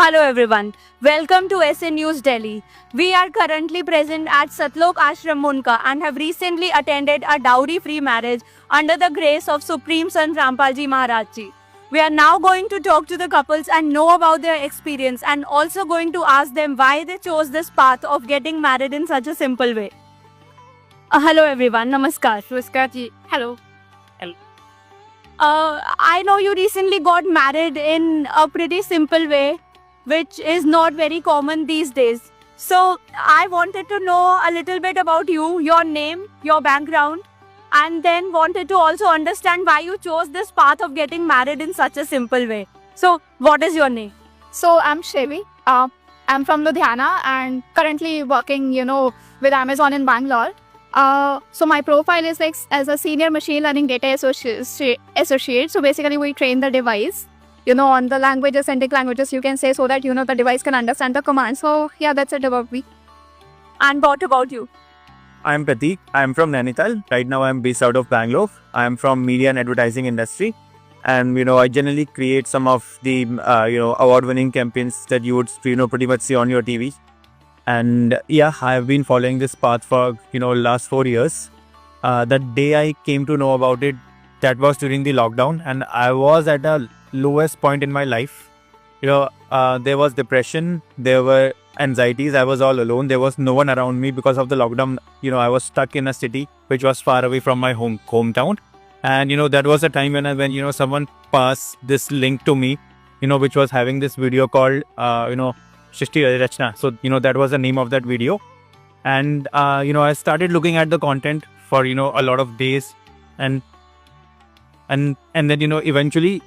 Hello everyone, welcome to SA News Delhi. We are currently present at Satlok Ashram Munka and have recently attended a dowry-free marriage under the grace of Supreme Sant Rampalji Maharaj Ji. We are now going to talk to the couples and know about their experience and also going to ask them why they chose this path of getting married in such a simple way. Hello everyone, Namaskar. Namaskar ji. Hello. I know you recently got married in a pretty simple way, which is not very common these days. So I wanted to know a little bit about you, your name, your background, and then wanted to also understand why you chose this path of getting married in such a simple way. So what is your name? So I'm Shevi. I'm from Ludhiana and currently working, with Amazon in Bangalore. So my profile is like as a senior machine learning data associate. So basically we train the device, on the languages, authentic languages you can say, so that, the device can understand the command. So yeah, that's it about me. And what about you? I'm Prateek. I'm from Nainital. Right now I'm based out of Bangalore. I'm from media and advertising industry. And, I generally create some of the, award-winning campaigns that you would, pretty much see on your TV. And yeah, I've been following this path for, last 4 years. The day I came to know about it, that was during the lockdown. And I was at the lowest point in my life. There was depression, there were anxieties. I was all alone. There was no one around me because of the lockdown. I was stuck in a city which was far away from my hometown. And, that was a time when someone passed this link to me, which was having this video called, Shrishti Rachna. So, that was the name of that video. And, I started looking at the content for, a lot of days. And then, eventually,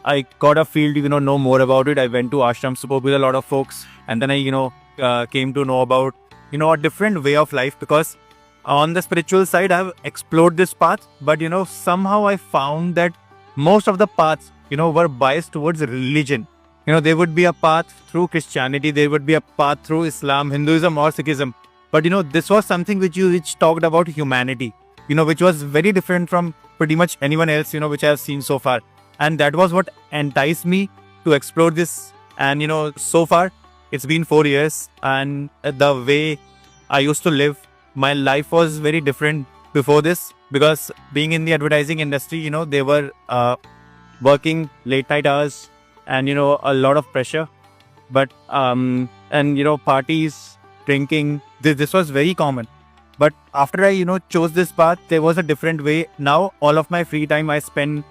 I got a feel to, know more about it. I went to ashrams, spoke with a lot of folks. And then I, came to know about, a different way of life, because on the spiritual side, I've explored this path. But, somehow I found that most of the paths, were biased towards religion. There would be a path through Christianity, there would be a path through Islam, Hinduism or Sikhism. But, this was something which talked about humanity, which was very different from pretty much anyone else, which I have seen so far. And that was what enticed me to explore this. And, so far, it's been 4 years. And the way I used to live, my life was very different before this. Because being in the advertising industry, they were working late night hours. And, a lot of pressure, but, parties, drinking, this was very common. But after I, chose this path, there was a different way. Now, all of my free time I spend,